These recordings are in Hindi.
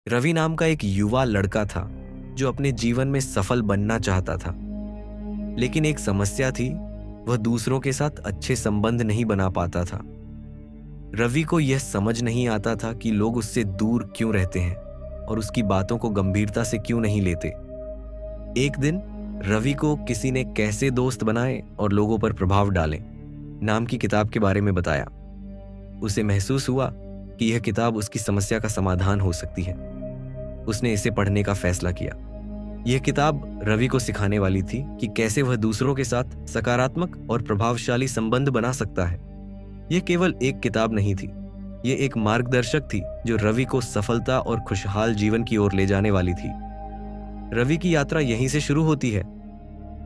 रवि नाम का एक युवा लड़का था जो अपने जीवन में सफल बनना चाहता था। लेकिन एक समस्या थी, वह दूसरों के साथ अच्छे संबंध नहीं बना पाता था। रवि को यह समझ नहीं आता था कि लोग उससे दूर क्यों रहते हैं और उसकी बातों को गंभीरता से क्यों नहीं लेते। एक दिन रवि को किसी ने कैसे दोस्त बनाए और लोगों पर प्रभाव डालें नाम की किताब के बारे में बताया। उसे महसूस हुआ कि यह किताब उसकी समस्या का समाधान हो सकती है। उसने इसे पढ़ने का फैसला किया। यह किताब रवि को सिखाने वाली थी कि कैसे वह दूसरों के साथ सकारात्मक और प्रभावशाली संबंध बना सकता है। यह केवल एक किताब नहीं थी, यह एक मार्गदर्शक थी जो रवि को सफलता और खुशहाल जीवन की ओर ले जाने वाली थी। रवि की यात्रा यहीं से शुरू होती है।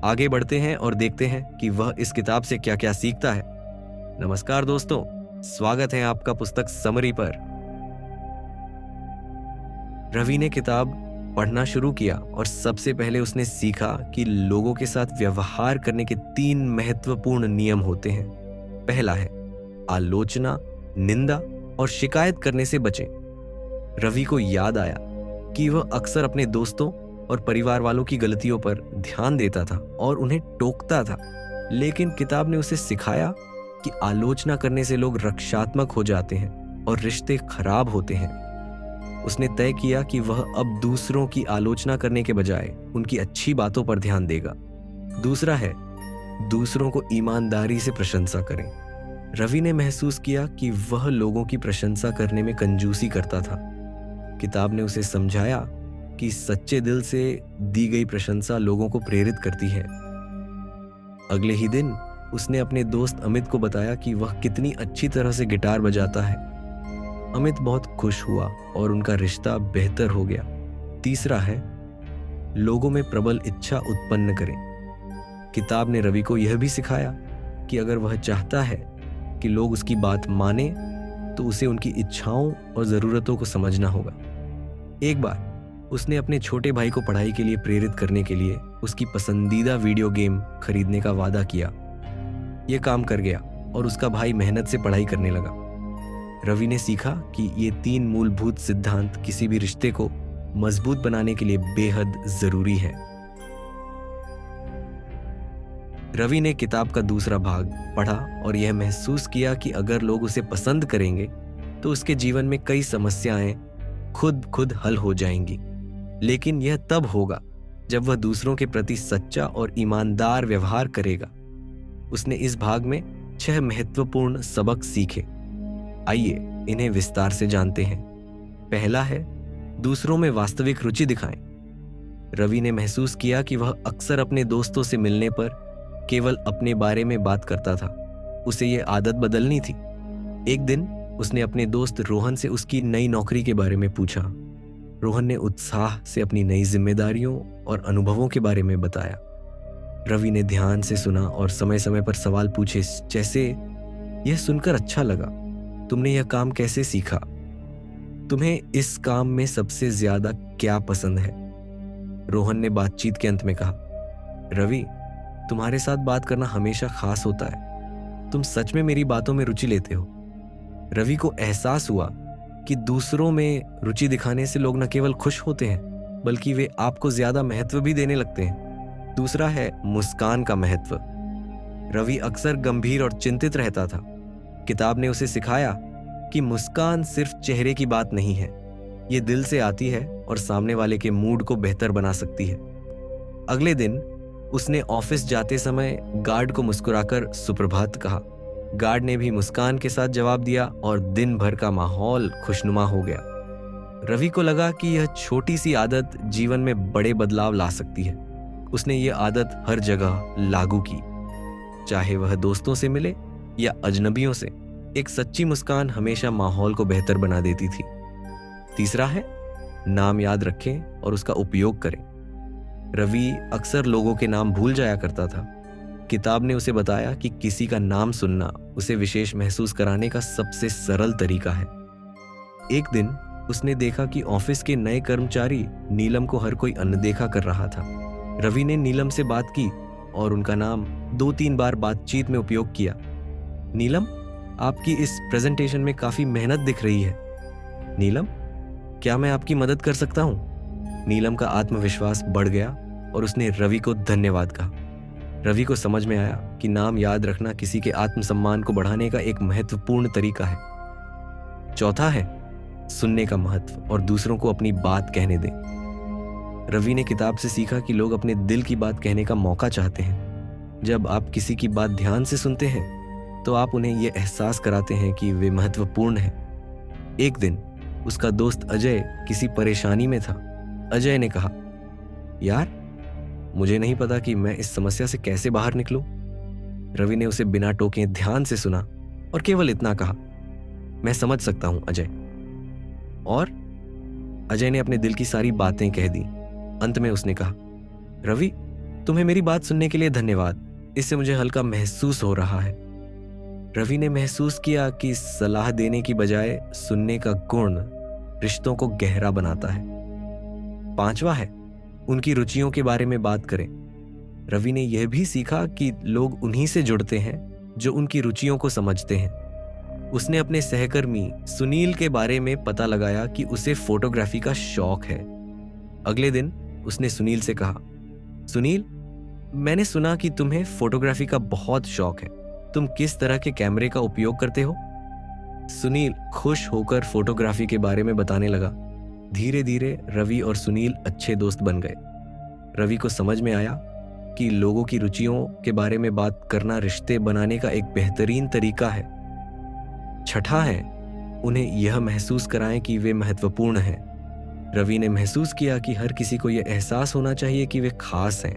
आगे बढ़ते हैं और देखते हैं कि वह इस किताब से क्या क्या सीखता है। नमस्कार दोस्तों, स्वागत है आपका पुस्तक समरी पर। रवि ने किताब पढ़ना शुरू किया और सबसे पहले उसने सीखा कि लोगों के साथ व्यवहार करने के 3 महत्वपूर्ण नियम होते हैं। पहला है आलोचना, निंदा और शिकायत करने से बचें। रवि को याद आया कि वह अक्सर अपने दोस्तों और परिवार वालों की गलतियों पर ध्यान देता था और उन्हें टोकता था, लेकिन किताब ने उसे सिखाया कि आलोचना करने से लोग रक्षात्मक हो जाते हैं और रिश्ते खराब होते हैं। उसने तय किया कि वह अब दूसरों की आलोचना करने के बजाय उनकी अच्छी बातों पर ध्यान देगा। दूसरा है दूसरों को ईमानदारी से प्रशंसा करें। रवि ने महसूस किया कि वह लोगों की प्रशंसा करने में कंजूसी करता था। किताब ने उसे समझाया कि सच्चे दिल से दी गई प्रशंसा लोगों को प्रेरित करती है। अगले ही दिन उसने अपने दोस्त अमित को बताया कि वह कितनी अच्छी तरह से गिटार बजाता है। अमित बहुत खुश हुआ और उनका रिश्ता बेहतर हो गया। तीसरा है लोगों में प्रबल इच्छा उत्पन्न करें। किताब ने रवि को यह भी सिखाया कि अगर वह चाहता है कि लोग उसकी बात माने तो उसे उनकी इच्छाओं और ज़रूरतों को समझना होगा। एक बार उसने अपने छोटे भाई को पढ़ाई के लिए प्रेरित करने के लिए उसकी पसंदीदा वीडियो गेम खरीदने का वादा किया। यह काम कर गया और उसका भाई मेहनत से पढ़ाई करने लगा। रवि ने सीखा कि ये 3 मूलभूत सिद्धांत किसी भी रिश्ते को मजबूत बनाने के लिए बेहद जरूरी है। रवि ने किताब का दूसरा भाग पढ़ा और यह महसूस किया कि अगर लोग उसे पसंद करेंगे तो उसके जीवन में कई समस्याएं खुद हल हो जाएंगी। लेकिन यह तब होगा जब वह दूसरों के प्रति सच्चा और ईमानदार व्यवहार करेगा। उसने इस भाग में 6 महत्वपूर्ण सबक सीखे। आइए इन्हें विस्तार से जानते हैं। पहला है दूसरों में वास्तविक रुचि दिखाएं। रवि ने महसूस किया कि वह अक्सर अपने दोस्तों से मिलने पर केवल अपने बारे में बात करता था। उसे यह आदत बदलनी थी। एक दिन उसने अपने दोस्त रोहन से उसकी नई नौकरी के बारे में पूछा। रोहन ने उत्साह से अपनी नई जिम्मेदारियों और अनुभवों के बारे में बताया। रवि ने ध्यान से सुना और समय समय पर सवाल पूछे, जैसे यह सुनकर अच्छा लगा, तुमने यह काम कैसे सीखा? तुम्हें इस काम में सबसे ज्यादा क्या पसंद है? रोहन ने बातचीत के अंत में कहा, रवि, तुम्हारे साथ बात करना हमेशा खास होता है। तुम सच में मेरी बातों में रुचि लेते हो। रवि को एहसास हुआ कि दूसरों में रुचि दिखाने से लोग न केवल खुश होते हैं बल्कि वे आपको ज्यादा महत्व भी देने लगते हैं। दूसरा है मुस्कान का महत्व। रवि अक्सर गंभीर और चिंतित रहता था। किताब ने उसे सिखाया कि मुस्कान सिर्फ चेहरे की बात नहीं है, ये दिल से आती है और सामने वाले के मूड को बेहतर बना सकती है। अगले दिन उसने ऑफिस जाते समय गार्ड को मुस्कुराकर सुप्रभात कहा। गार्ड ने भी मुस्कान के साथ जवाब दिया और दिन भर का माहौल खुशनुमा हो गया। रवि को लगा कि यह छोटी सी आदत जीवन में बड़े बदलाव ला सकती है। उसने ये आदत हर जगह लागू की, चाहे वह दोस्तों से मिले या अजनबियों से। एक सच्ची मुस्कान हमेशा माहौल को बेहतर बना देती थी। तीसरा है नाम याद रखें और उसका उपयोग करें। रवि अक्सर लोगों के नाम भूल जाया करता था। किताब ने उसे बताया कि किसी का नाम सुनना उसे विशेष महसूस कराने का सबसे सरल तरीका है। एक दिन उसने देखा कि ऑफिस के नए कर्मचारी नीलम को हर कोई अनदेखा कर रहा था। रवि ने नीलम से बात की और उनका नाम 2-3 बार बातचीत में उपयोग किया। नीलम, आपकी इस प्रेजेंटेशन में काफी मेहनत दिख रही है। नीलम, क्या मैं आपकी मदद कर सकता हूँ? नीलम का आत्मविश्वास बढ़ गया और उसने रवि को धन्यवाद कहा। रवि को समझ में आया कि नाम याद रखना किसी के आत्मसम्मान को बढ़ाने का एक महत्वपूर्ण तरीका है। चौथा है सुनने का महत्व और दूसरों को अपनी बात कहने दें। रवि ने किताब से सीखा कि लोग अपने दिल की बात कहने का मौका चाहते हैं। जब आप किसी की बात ध्यान से सुनते हैं तो आप उन्हें यह एहसास कराते हैं कि वे महत्वपूर्ण हैं। एक दिन उसका दोस्त अजय किसी परेशानी में था। अजय ने कहा, यार, मुझे नहीं पता कि मैं इस समस्या से कैसे बाहर निकलूं। रवि ने उसे बिना टोके ध्यान से सुना और केवल इतना कहा, मैं समझ सकता हूं अजय। और अजय ने अपने दिल की सारी बातें कह दी। अंत में उसने कहा, रवि, तुम्हें मेरी बात सुनने के लिए धन्यवाद। इससे मुझे हल्का महसूस हो रहा है। रवि ने महसूस किया कि सलाह देने की बजाय सुनने का गुण रिश्तों को गहरा बनाता है। पांचवा है उनकी रुचियों के बारे में बात करें। रवि ने यह भी सीखा कि लोग उन्हीं से जुड़ते हैं जो उनकी रुचियों को समझते हैं। उसने अपने सहकर्मी सुनील के बारे में पता लगाया कि उसे फोटोग्राफी का शौक है। अगले दिन उसने सुनील से कहा, सुनील, मैंने सुना कि तुम्हें फोटोग्राफी का बहुत शौक है। तुम किस तरह के कैमरे का उपयोग करते हो? सुनील खुश होकर फोटोग्राफी के बारे में बताने लगा। धीरे धीरे रवि और सुनील अच्छे दोस्त बन गए। रवि को समझ में आया कि लोगों की रुचियों के बारे में बात करना रिश्ते बनाने का एक बेहतरीन तरीका है। छठा है उन्हें यह महसूस कराएं कि वे महत्वपूर्ण हैं। रवि ने महसूस किया कि हर किसी को यह एहसास होना चाहिए कि वे खास हैं।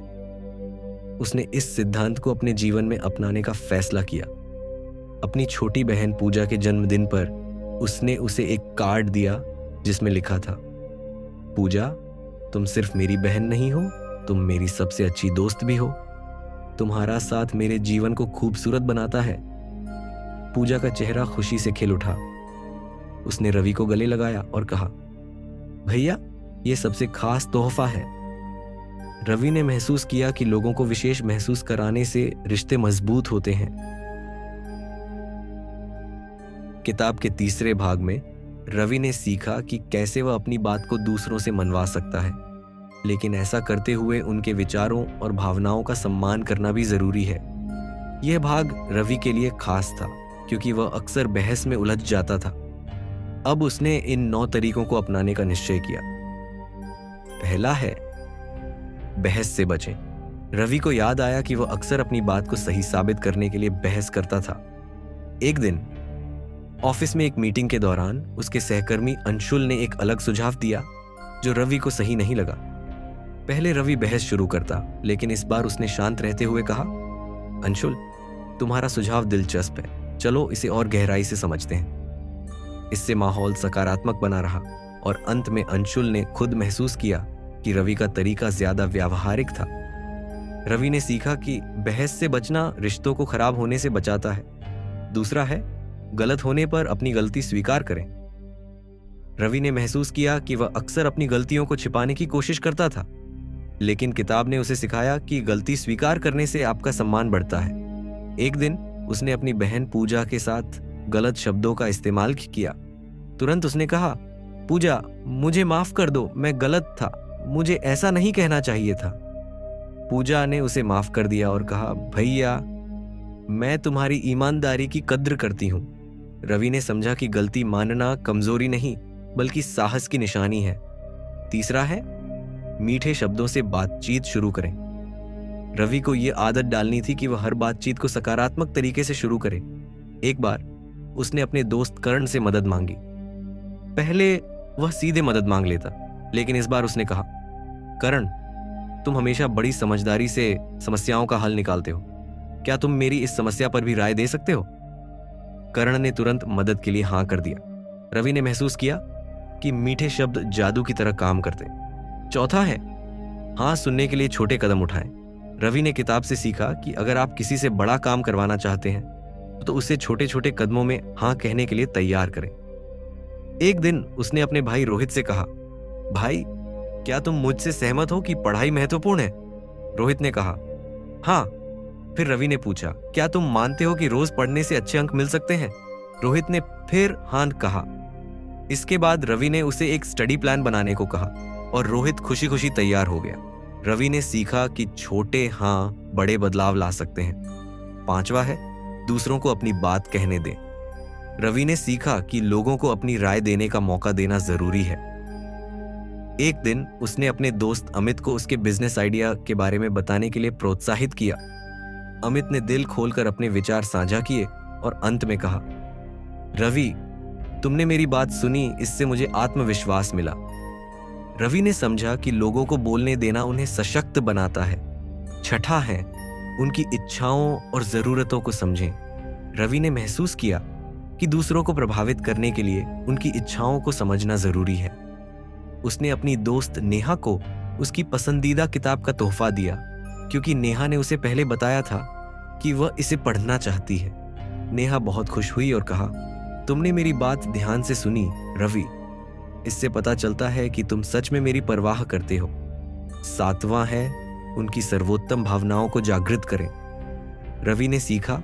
उसने इस सिद्धांत को अपने जीवन में अपनाने का फैसला किया। अपनी छोटी बहन पूजा के जन्मदिन पर उसने उसे एक कार्ड दिया जिसमें लिखा था, पूजा, तुम सिर्फ मेरी बहन नहीं हो, तुम मेरी सबसे अच्छी दोस्त भी हो। तुम्हारा साथ मेरे जीवन को खूबसूरत बनाता है। पूजा का चेहरा खुशी से खिल उठा। उसने रवि को गले लगाया और कहा, भैया, यह सबसे खास तोहफा है। रवि ने महसूस किया कि लोगों को विशेष महसूस कराने से रिश्ते मजबूत होते हैं। किताब के तीसरे भाग में रवि ने सीखा कि कैसे वह अपनी बात को दूसरों से मनवा सकता है, लेकिन ऐसा करते हुए उनके विचारों और भावनाओं का सम्मान करना भी जरूरी है। यह भाग रवि के लिए खास था क्योंकि वह अक्सर बहस में उलझ जाता था। अब उसने इन 9 तरीकों को अपनाने का निश्चय किया। पहला है बहस से बचें। रवि को याद आया कि वह अक्सर अपनी बात को सही साबित करने के लिए बहस करता था। एक दिन ऑफिस में एक मीटिंग के दौरान उसके सहकर्मी अंशुल ने एक अलग सुझाव दिया जो रवि को सही नहीं लगा। पहले रवि बहस शुरू करता, लेकिन इस बार उसने शांत रहते हुए कहा, अंशुल, तुम्हारा सुझाव दिलचस्प है, चलो इसे और गहराई से समझते हैं। इससे माहौल सकारात्मक बना रहा और अंत में अंशुल ने खुद महसूस किया कि रवि का तरीका ज्यादा व्यावहारिक था। रवि ने सीखा कि बहस से बचना रिश्तों को खराब होने से बचाता है। दूसरा है गलत होने पर अपनी गलती स्वीकार करें। रवि ने महसूस किया कि वह अक्सर अपनी गलतियों को छिपाने की कोशिश करता था, लेकिन किताब ने उसे सिखाया कि गलती स्वीकार करने से आपका सम्मान बढ़ता है। एक दिन उसने अपनी बहन पूजा के साथ गलत शब्दों का इस्तेमाल किया। तुरंत उसने कहा, पूजा, मुझे माफ कर दो, मैं गलत था, मुझे ऐसा नहीं कहना चाहिए था। पूजा ने उसे माफ कर दिया और कहा, भैया, मैं तुम्हारी ईमानदारी की कद्र करती हूं। रवि ने समझा कि गलती मानना कमजोरी नहीं बल्कि साहस की निशानी है। तीसरा है मीठे शब्दों से बातचीत शुरू करें। रवि को यह आदत डालनी थी कि वह हर बातचीत को सकारात्मक तरीके से शुरू करे। एक बार उसने अपने दोस्त कर्ण से मदद मांगी। पहले वह सीधे मदद मांग लेता, लेकिन इस बार उसने कहा, कर्ण, तुम हमेशा बड़ी समझदारी से समस्याओं का हल निकालते हो, क्या तुम मेरी इस समस्या पर भी राय दे सकते हो? कर्ण ने तुरंत मदद के लिए हां कर दिया। रवि ने महसूस किया कि मीठे शब्द जादू की तरह काम करते। चौथा है हां सुनने के लिए छोटे कदम उठाएं। रवि ने किताब से सीखा कि अगर आप किसी से बड़ा काम करवाना चाहते हैं तो उसे छोटे छोटे कदमों में हां कहने के लिए तैयार करें। एक दिन उसने अपने भाई रोहित से कहा, भाई, क्या तुम मुझसे सहमत हो कि पढ़ाई महत्वपूर्ण है? रोहित ने कहा, हाँ। फिर रवि ने पूछा, क्या तुम मानते हो कि रोज पढ़ने से अच्छे अंक मिल सकते हैं? रोहित ने फिर हाँ कहा। इसके बाद रवि ने उसे एक स्टडी प्लान बनाने को कहा और रोहित खुशी खुशी तैयार हो गया। रवि ने सीखा कि छोटे हाँ बड़े बदलाव ला सकते हैं। 5वां है, दूसरों को अपनी बात कहने दें। रवि ने सीखा कि लोगों को अपनी राय देने का मौका देना जरूरी है। एक दिन उसने अपने दोस्त अमित को उसके बिजनेस आइडिया के बारे में बताने के लिए प्रोत्साहित किया। अमित ने दिल खोलकर अपने विचार साझा किए और अंत में कहा, रवि, तुमने मेरी बात सुनी, इससे मुझे आत्मविश्वास मिला। रवि ने समझा कि लोगों को बोलने देना उन्हें सशक्त बनाता है। 6वां है, उनकी इच्छाओं और जरूरतों को समझें। रवि ने महसूस किया कि दूसरों को प्रभावित करने के लिए उनकी इच्छाओं को समझना जरूरी है। उसने अपनी दोस्त नेहा को उसकी पसंदीदा किताब का तोहफा दिया, क्योंकि नेहा ने उसे पहले बताया था कि वह इसे पढ़ना चाहती है। नेहा बहुत खुश हुई और कहा, तुमने मेरी बात ध्यान से सुनी रवि, इससे पता चलता है कि तुम सच में मेरी परवाह करते हो। 7वां है, उनकी सर्वोत्तम भावनाओं को जागृत करें। रवि ने सीखा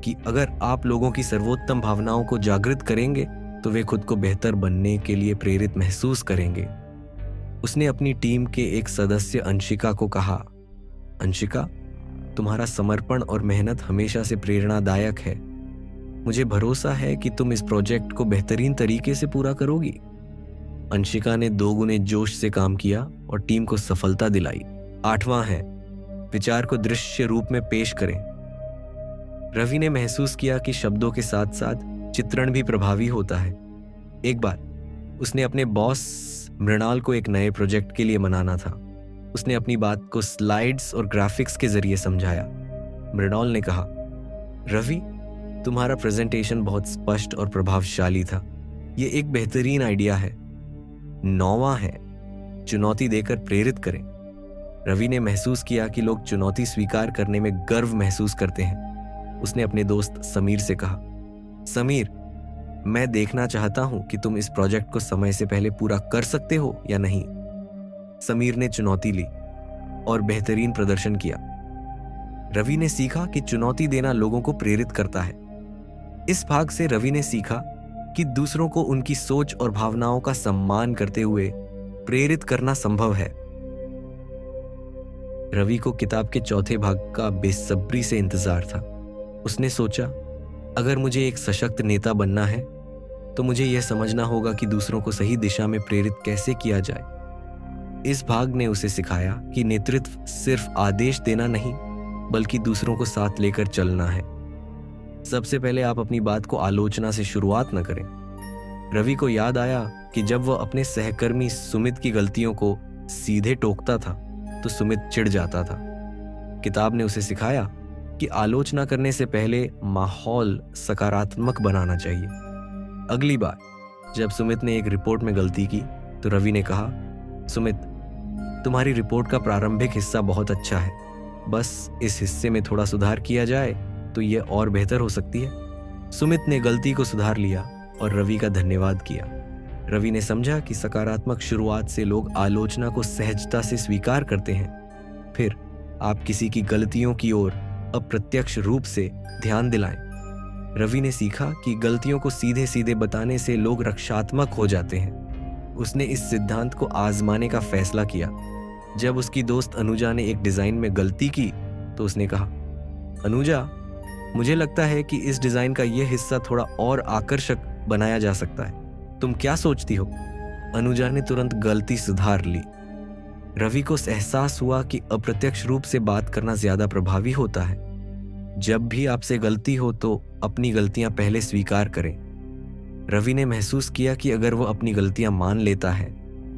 कि अगर आप लोगों की सर्वोत्तम भावनाओं को जागृत करेंगे तो वे खुद को बेहतर बनने के लिए प्रेरित महसूस करेंगे। उसने अपनी टीम के एक सदस्य अंशिका को कहा, अंशिका, तुम्हारा समर्पण और मेहनत हमेशा से प्रेरणादायक है। मुझे भरोसा है कि तुम इस प्रोजेक्ट को बेहतरीन तरीके से पूरा करोगी। अंशिका ने 2 गुने जोश से काम किया और टीम को सफलता दिलाई। 8वां है, विचार को दृश्य रूप में पेश करें। रवि ने महसूस किया कि शब्दों के साथ साथ चित्रण भी प्रभावी होता है। एक बार उसने अपने बॉस मृणाल को एक नए प्रोजेक्ट के लिए मनाना था। उसने अपनी बात को स्लाइड्स और ग्राफिक्स के जरिए समझाया। मृणाल ने कहा, रवि, तुम्हारा प्रेजेंटेशन बहुत स्पष्ट और प्रभावशाली था। यह एक बेहतरीन आइडिया है। 9वां है, चुनौती देकर प्रेरित करें। रवि ने महसूस किया कि लोग चुनौती स्वीकार करने में गर्व महसूस करते हैं। उसने अपने दोस्त समीर से कहा, समीर, मैं देखना चाहता हूं कि तुम इस प्रोजेक्ट को समय से पहले पूरा कर सकते हो या नहीं। समीर ने चुनौती ली और बेहतरीन प्रदर्शन किया। रवि ने सीखा कि चुनौती देना लोगों को प्रेरित करता है। इस भाग से रवि ने सीखा कि दूसरों को उनकी सोच और भावनाओं का सम्मान करते हुए प्रेरित करना संभव है। रवि को किताब के 4थे भाग का बेसब्री से इंतजार था। उसने सोचा, अगर मुझे एक सशक्त नेता बनना है तो मुझे यह समझना होगा कि दूसरों को सही दिशा में प्रेरित कैसे किया जाए। इस भाग ने उसे सिखाया कि नेतृत्व सिर्फ आदेश देना नहीं, बल्कि दूसरों को साथ लेकर चलना है। सबसे पहले आप अपनी बात को आलोचना से शुरुआत न करें। रवि को याद आया कि जब वह अपने सहकर्मी सुमित की गलतियों को सीधे टोकता था तो सुमित चिढ़ जाता था। किताब ने उसे सिखाया कि आलोचना करने से पहले माहौल सकारात्मक बनाना चाहिए। अगली बार जब सुमित ने एक रिपोर्ट में गलती की तो रवि ने कहा, सुमित, तुम्हारी रिपोर्ट का प्रारंभिक हिस्सा बहुत अच्छा है, बस इस हिस्से में थोड़ा सुधार किया जाए तो यह और बेहतर हो सकती है। सुमित ने गलती को सुधार लिया और रवि का धन्यवाद किया। रवि ने समझा कि सकारात्मक शुरुआत से लोग आलोचना को सहजता से स्वीकार करते हैं। फिर आप किसी की गलतियों की ओर अप्रत्यक्ष रूप से ध्यान दिलाएं। रवि ने सीखा कि गलतियों को सीधे सीधे बताने से लोग रक्षात्मक हो जाते हैं। उसने इस सिद्धांत को आजमाने का फैसला किया। जब उसकी दोस्त अनुजा ने एक डिजाइन में गलती की तो उसने कहा, अनुजा, मुझे लगता है कि इस डिजाइन का यह हिस्सा थोड़ा और आकर्षक बनाया जा सकता है। तुम क्या सोचती हो? अनुजा ने तुरंत गलती सुधार ली। रवि को एहसास हुआ कि अप्रत्यक्ष रूप से बात करना ज्यादा प्रभावी होता है। जब भी आपसे गलती हो तो अपनी गलतियां पहले स्वीकार करें। रवि ने महसूस किया कि अगर वह अपनी गलतियां मान लेता है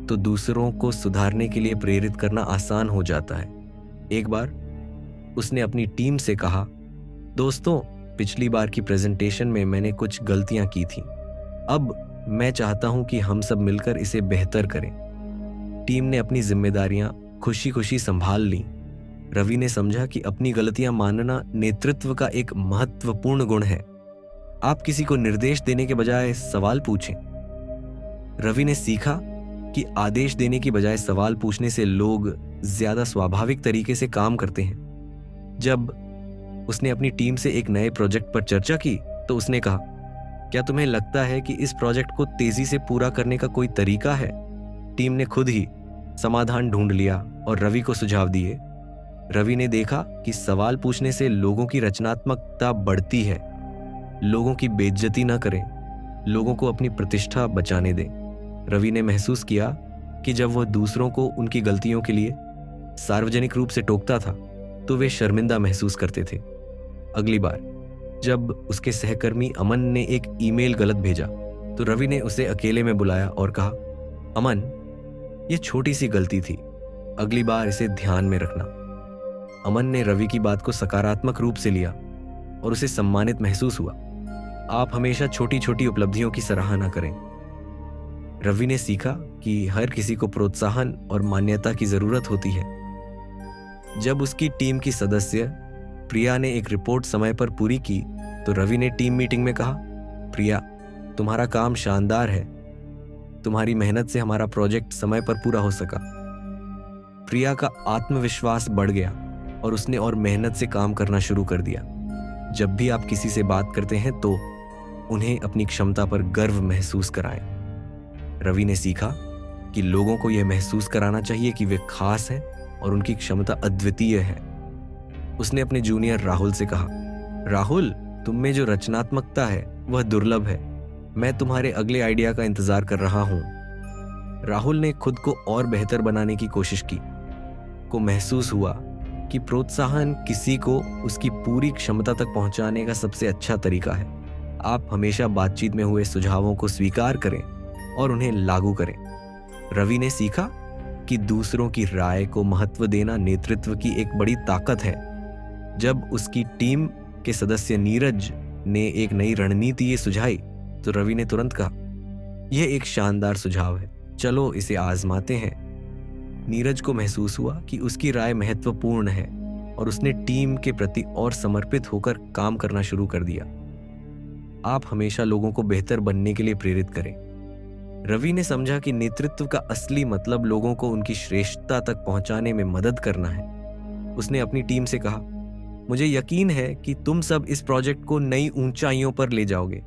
तो दूसरों को सुधारने के लिए प्रेरित करना आसान हो जाता है। एक बार उसने अपनी टीम से कहा, दोस्तों, पिछली बार की प्रेजेंटेशन में मैंने कुछ गलतियां की थी। अब मैं चाहता हूं कि हम सब मिलकर इसे बेहतर करें। टीम ने अपनी जिम्मेदारियां खुशी खुशी संभाल ली। रवि ने समझा कि अपनी गलतियां मानना नेतृत्व का एक महत्वपूर्ण गुण है। आप किसी को निर्देश देने के बजाय सवाल पूछें। रवि ने सीखा कि आदेश देने की बजाय सवाल पूछने से लोग ज्यादा स्वाभाविक तरीके से काम करते हैं। जब उसने अपनी टीम से एक नए प्रोजेक्ट पर चर्चा की तो उसने कहा, क्या तुम्हें लगता है कि इस प्रोजेक्ट को तेजी से पूरा करने का कोई तरीका है? टीम ने खुद ही समाधान ढूंढ लिया और रवि को सुझाव दिए। रवि ने देखा कि सवाल पूछने से लोगों की रचनात्मकता बढ़ती है। लोगों की बेइज्जती न करें, लोगों को अपनी प्रतिष्ठा बचाने दें। रवि ने महसूस किया कि जब वह दूसरों को उनकी गलतियों के लिए सार्वजनिक रूप से टोकता था तो वे शर्मिंदा महसूस करते थे। अगली बार जब उसके सहकर्मी अमन ने एक ईमेल गलत भेजा तो रवि ने उसे अकेले में बुलाया और कहा, अमन, यह छोटी सी गलती थी, अगली बार इसे ध्यान में रखना। अमन ने रवि की बात को सकारात्मक रूप से लिया और उसे सम्मानित महसूस हुआ। आप हमेशा छोटी छोटी उपलब्धियों की सराहना करें। रवि ने सीखा कि हर किसी को प्रोत्साहन और मान्यता की जरूरत होती है। जब उसकी टीम की सदस्य प्रिया ने एक रिपोर्ट समय पर पूरी की तो रवि ने टीम मीटिंग में कहा, प्रिया, तुम्हारा काम शानदार है। तुम्हारी मेहनत से हमारा प्रोजेक्ट समय पर पूरा हो सका। प्रिया का आत्मविश्वास बढ़ गया और उसने और मेहनत से काम करना शुरू कर दिया। जब भी आप किसी से बात करते हैं तो उन्हें अपनी क्षमता पर गर्व महसूस कराएं। रवि ने सीखा कि लोगों को यह महसूस कराना चाहिए कि वे खास हैं और उनकी क्षमता अद्वितीय है। उसने अपने जूनियर राहुल से कहा, राहुल, तुम में जो रचनात्मकता है वह दुर्लभ है। मैं तुम्हारे अगले आइडिया का इंतजार कर रहा हूं। राहुल ने खुद को और बेहतर बनाने की कोशिश की। को महसूस हुआ कि प्रोत्साहन किसी को उसकी पूरी क्षमता तक पहुंचाने का सबसे अच्छा तरीका है। आप हमेशा बातचीत में हुए सुझावों को स्वीकार करें और उन्हें लागू करें। रवि ने सीखा कि दूसरों की राय को महत्व देना नेतृत्व की एक बड़ी ताकत है। जब उसकी टीम के सदस्य नीरज ने एक नई रणनीति सुझाई तो रवि ने तुरंत कहा, यह एक शानदार सुझाव है, चलो इसे आजमाते हैं। नीरज को महसूस हुआ कि उसकी राय महत्वपूर्ण है और उसने टीम के प्रति और समर्पित होकर काम करना शुरू कर दिया। आप हमेशा लोगों को बेहतर बनने के लिए प्रेरित करें। रवि ने समझा कि नेतृत्व का असली मतलब लोगों को उनकी श्रेष्ठता तक पहुंचाने में मदद करना है। उसने अपनी टीम से कहा, मुझे यकीन है कि तुम सब इस प्रोजेक्ट को नई ऊंचाइयों पर ले जाओगे।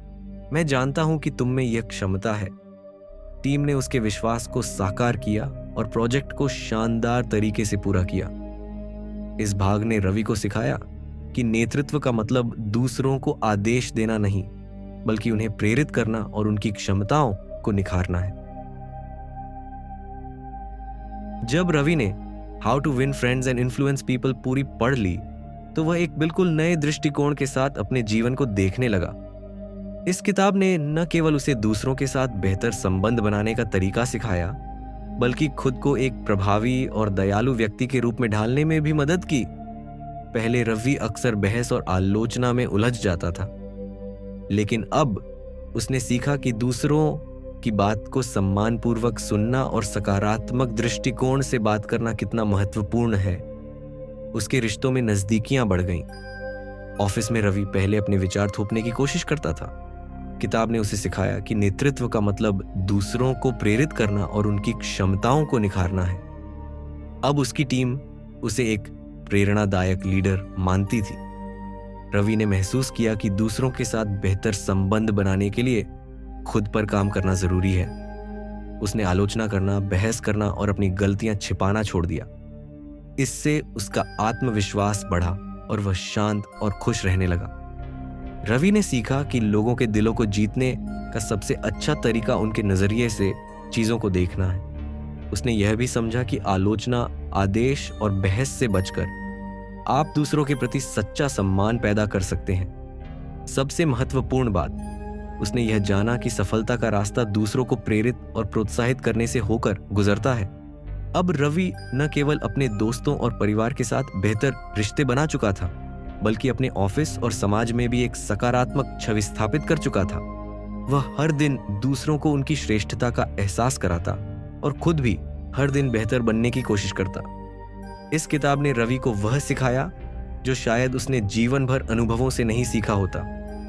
मैं जानता हूं कि तुम में यह क्षमता है। टीम ने उसके विश्वास को साकार किया और प्रोजेक्ट को शानदार तरीके से पूरा किया। इस भाग ने रवि को सिखाया कि नेतृत्व का मतलब दूसरों को आदेश देना नहीं, बल्कि उन्हें प्रेरित करना और उनकी क्षमताओं को निखारना है। जब रवि ने how to win friends and influence people पूरी पढ़ ली तो वह एक बिल्कुल नए दृष्टिकोण के साथ अपने जीवन को देखने लगा। इस किताब ने न केवल उसे दूसरों के साथ बेहतर संबंध बनाने का तरीका सिखाया, बल्कि खुद को एक प्रभावी और दयालु व्यक्ति के रूप में ढालने में भी मदद की। पहले रवि अक्सर बहस और आलोचना में उलझ जाता था, लेकिन अब उसने सीखा कि दूसरों की बात को सम्मानपूर्वक सुनना और सकारात्मक दृष्टिकोण से बात करना कितना महत्वपूर्ण है। उसके रिश्तों में नजदीकियां बढ़ गईं। ऑफिस में रवि पहले अपने विचार थोपने की कोशिश करता था। किताब ने उसे सिखाया कि नेतृत्व का मतलब दूसरों को प्रेरित करना और उनकी क्षमताओं को निखारना है। अब उसकी टीम उसे एक प्रेरणादायक लीडर मानती थी। रवि ने महसूस किया कि दूसरों के साथ बेहतर संबंध बनाने के लिए खुद पर काम करना जरूरी है। उसने आलोचना करना, बहस करना और अपनी गलतियां छिपाना छोड़ दिया। इससे उसका आत्मविश्वास बढ़ा और वह शांत और खुश रहने लगा। रवि ने सीखा कि लोगों के दिलों को जीतने का सबसे अच्छा तरीका उनके नजरिए से चीजों को देखना है। उसने यह भी समझा कि आलोचना, आदेश और बहस से बचकर आप दूसरों के प्रति सच्चा सम्मान पैदा कर सकते हैं। सबसे महत्वपूर्ण बात, उसने यह जाना कि सफलता का रास्ता दूसरों को प्रेरित और प्रोत्साहित करने से होकर गुजरता है। अब रवि न केवल अपने दोस्तों और परिवार के साथ बेहतर रिश्ते बना चुका था, बल्कि अपने ऑफिस और समाज में भी एक सकारात्मक छवि स्थापित कर चुका था। वह हर दिन दूसरों को उनकी श्रेष्ठता का एहसास कराता और खुद भी हर दिन बेहतर बनने की कोशिश करता। इस किताब ने रवि को वह सिखाया जो शायद उसने जीवन भर अनुभवों से नहीं सीखा होता,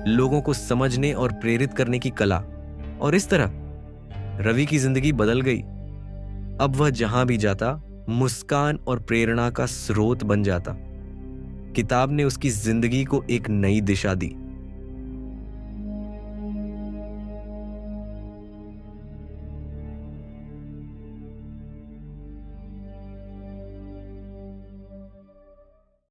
लोगों को समझने और प्रेरित करने की कला। और इस तरह रवि की जिंदगी बदल गई। अब वह जहां भी जाता मुस्कान और प्रेरणा का स्रोत बन जाता। किताब ने उसकी जिंदगी को एक नई दिशा दी।